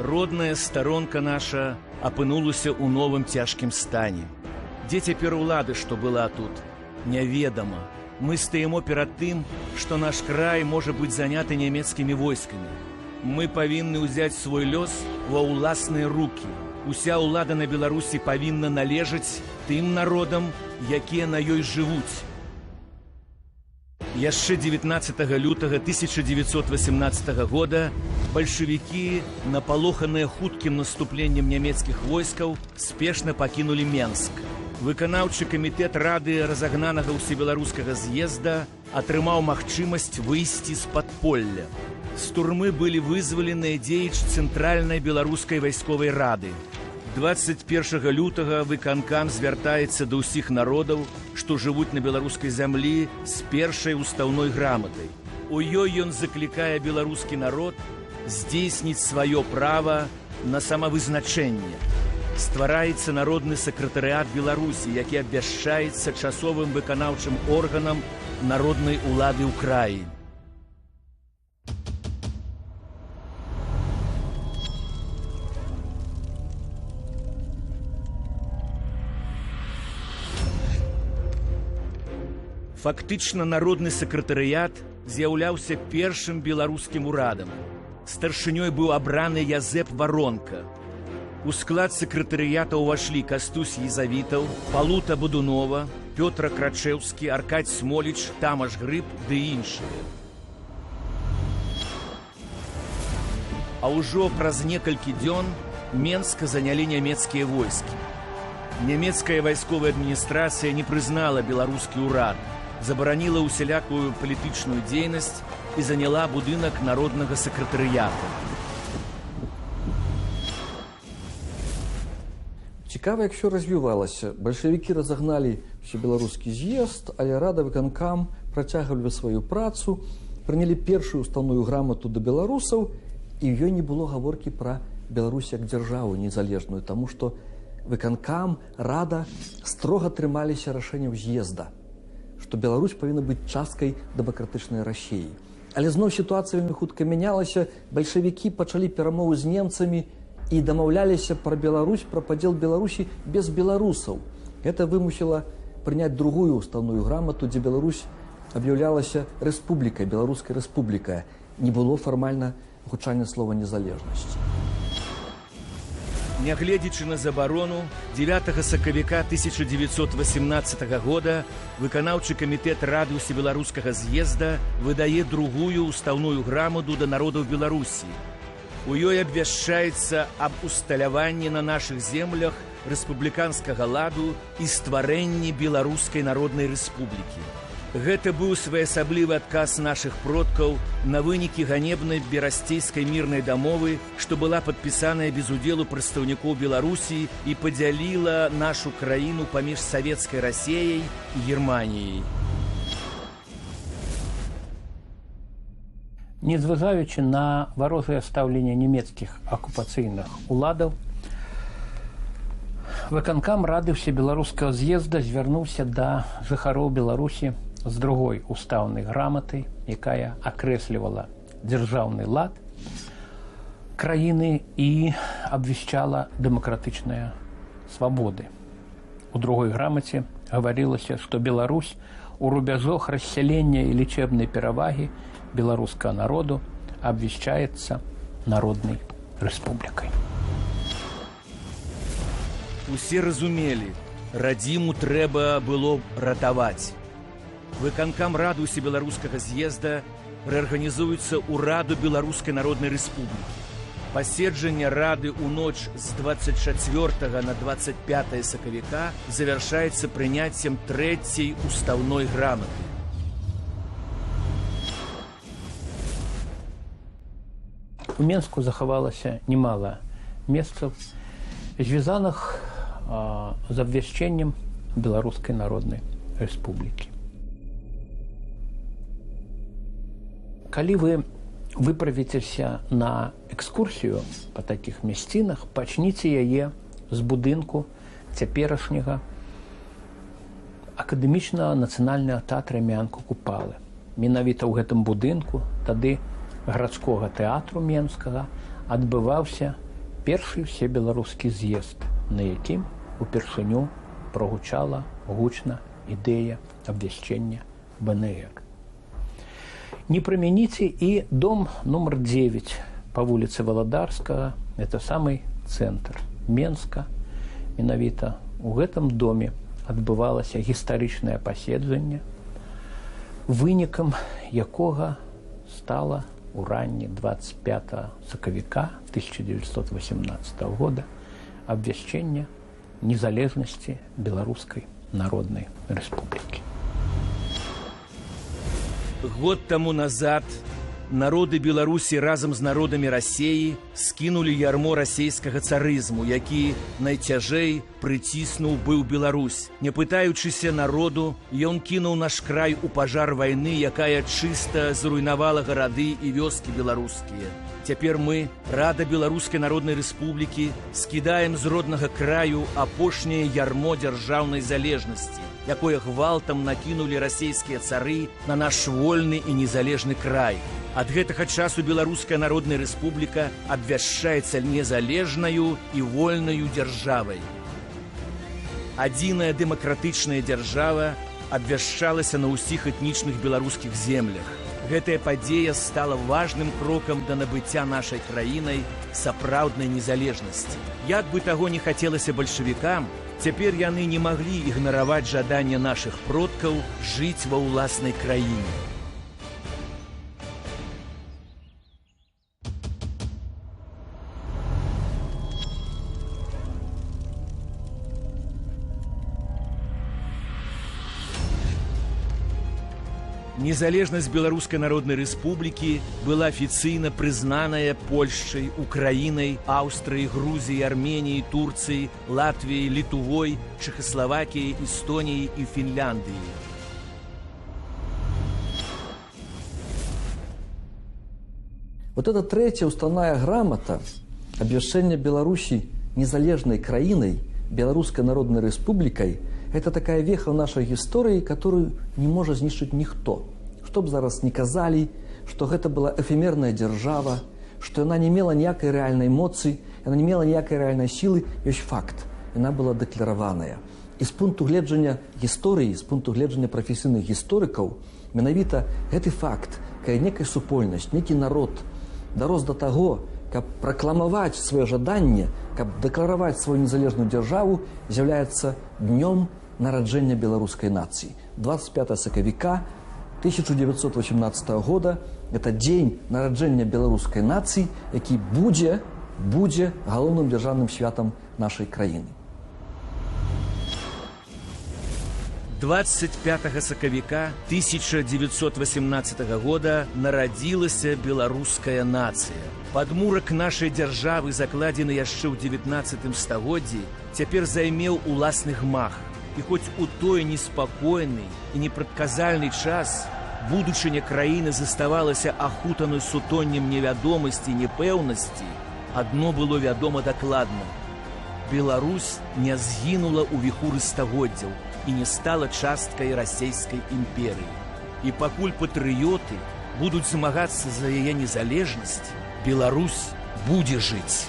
Родная старонка наша апынулася ў новым цяжкім стане. Дзе цяпер улады, што была тут? Няведама. Мы стаємо перад тым, што наш край можа быць заняты нямецкімі войскамі. Мы павінны ўзяць свой лёс ва ўласныя рукі. Уся ўлада на Беларусі павінна належаць тым народам, якія на ёй жывуць. Яшчэ 19 лютага 1918 года бальшавікі, напалоханыя хуткім наступленнем нямецкіх войскаў, спешна пакінулі Менск. Выканаўчы камітэт Рады разагнанага ўсебеларускага з'езда атрымаў магчымасць выйсці з падполля. З турмы былі вызваленыя дзеячы Цэнтральнай беларускай вайсковай рады. 21 лютага выканкам звяртаецца да ўсіх народаў, што жывуць на беларускай зямлі з першай устаўной граматай. У ёй ён заклікае беларускі народ здзейсніць сваё права на самавызначэнне. Ствараецца народны сакратарыят Беларусі, які абвяшчаецца часовым выканаўчым органам народнай улады ў краі. Фактычна народны сакратарыят з'яўляўся першым беларускім урадам. Старшынёй быў абраны Язэп Варонка. У склад сакратарыята ўвайшлі Кастусь Езавітаў, Палута Будунова, Пётр Крачэўскі, Аркадзь Смоліч, Тамаш Грыб ды іншыя. А ўжо праз некалькі дзён Менска занялі нямецкія войскі. Нямецкая вайсковая адміністрацыя не прызнала беларускі ўрад, забараніла ўсялякую палітычную дзейнасць і заняла будынак народнага сакратарыята. Цікава, як ўсё развівалася. Бальшавікі разагналі ўсебеларускі з'езд, але Рада выканкам працягвалі сваю працу, прынялі першую устаўную грамату да беларусаў, і ў ёй не было гаворкі пра Беларусь як дзяржаву незалежную, таму што выканкам, Рада строга трымаліся рашэнняў з'езда, што Беларусь павінна быць часткай дэмакратычнай Расіі. Але зноў сітуацыя вельмі хутка мянялася, бальшавікі пачалі перамовы з немцамі і дамаўляліся пра Беларусь, пра падзел Беларусі без беларусаў. Гэта вымусіла прыняць другую устаўную грамату, дзе Беларусь аб'яўлялася рэспублікай, беларускай рэспублікай. Не было фармальна гучання слова незалежнасць. Нягледзячы на забарону, 9 сакавіка 1918 года выканаўчы камітэт Рады ўсебеларускага з'езда выдае другую устаўную грамату да народаў Беларусі. У ёй абвяшчаецца аб усталяванні на нашых землях рэспубліканскага ладу і стварэнні Беларускай народнай рэспублікі. Гэта быў своеасаблівы адказ нашых продкаў на вынікі ганебнай берасцейскай мірнай дамовы, што была падпісаная без удзелу прадстаўнікоў Беларусі і падзяліла нашу краіну паміж савецкай Расіяй і Германіяй. Незважаючы на варожае стаўленне нямецкіх акупацыйных уладаў, выканкам Рады ўсебеларускага з'езда звярнуўся да жыхароў Беларусі з другой устаўнай граматай, якая акрэслівала дзяржаўны лад краіны і абвяшчала дэмакратычныя свабоды. У другой грамаце гаварылася, што Беларусь у рубяжах рассялення і лічэбнай перавагі беларускага народу абвяшчаецца народнай рэспублікай. Усе разумелі, радзіму трэба было ратаваць. Выканкам Рады ўсебеларускага з'езда рэарганізуецца ў Раду Беларускай народнай рэспублікі. Паседжанне Рады ў ноч з 24 на 25 сакавіка завяршаецца прыняццем трэцяй устаўной граматы. У Менску захавалася немала месцаў, звязаных з абвяшчэннем Беларускай народнай рэспублікі. Калі вы выправіцеся на экскурсію па такіх мясцінах, пачніце яе з будынку цяперашняга акадэмічнага нацыянальнага тэатра імя Купалы. Менавіта ў гэтым будынку тады гарадскога тэатру менскага адбываўся першы ўсебеларускі з'езд, на якім упершыню прогучала гучна ідэя абвяшчэння БНР. Не прымяніце і дом нумар 9 по вуліцы Валадарскага, это самый цэнтр Менска. Менавіта у гэтым доме адбывалася гістарычнае паседжанне, вынікам якога стала у ранні 25 сакавіка 1918 года абвяшчэнне незалежнасці Беларускай Народнай Рэспублікі. Год тому назад народы Беларусі разам з народамі Расеі скінулі ярмо расейскага царызму, які найцяжэй прыціснуў быў Беларусь. Не пытаючыся народу, ён кінуў наш край у пажар вайны, якая чыста зруйнавала гарады і вёскі беларускія. Цяпер мы, Рада Беларускай Народнай Рэспублікі, скідаем з роднага краю апошняе ярмо дзяржаўнай залежнасці, якое гвалтам накінулі расейскія цары на наш вольны і незалежны край. Ад гэтага часу Беларуская Народная Рэспубліка абвяшчаецца незалежнаю і вольнаю дзяржавай. Адзіная дэмакратычная дзяржава абвяшчалася на ўсіх этнічных беларускіх землях. Гэтая падзея стала важным крокам да набыцця нашай краінай сапраўднай незалежнасці. Як бы таго не хацелася бальшавікам, цяпер яны не маглі ігнараваць жаданне нашых продкаў жыць ва ўласнай краіне. Незалежнасць Беларускай Народнай Рэспублікі была афіцыйна прызнаная Польшчай, Украінай, Аўстрыяй, Грузіяй, Арменіяй, Турцыяй, Латвіяй, Літувой, Чэхаславакіяй, Эстоніяй і Фінляндыяй. Вот эта третья уставная грамота обвяшчэння Беларуси незалежной краиной, Белорусской Народной Республикой, это такая веха в нашей истории, которую не может знішчыць никто. Чтоб зараз не казали, что это была эфемерная держава, что она не имела никакой реальной эмоции, она не имела никакой реальной силы, есть факт. Она была декларованная. И с пункту гледжання истории, с пункту гледжання профессиональных историков, менавіта гэты факт, кая некая супольнасць, некі народ дарос до того, каб пракламаваць свое жаданне, каб дэклараваць свою незалежную дзяржаву, з'яўляецца днём нараджэння беларускай нацыі. 25 сакавіка 1918 года это дзень нараджэння беларускай нацыі, які будзе галоўным дзяржаўным святам нашай краіны. 25 сакавіка 1918 года нарадзілася беларуская нацыя. Падмурак нашай дзяржавы, закладзены яшчэ ў 19 стагоддзі, цяпер займеў уласны гмах. І хоць у той неспакойны і непрадказальны час будучыня краіны заставалася ахутанай сутоннем невядомасці і непэўнасці, адно было вядома дакладна. Беларусь не згінула ў віхуры стагоддзяў і не стала часткай расейскай імперыі. І пакуль патрыёты будуць змагацца за яе незалежнасць, Беларусь будзе жыць.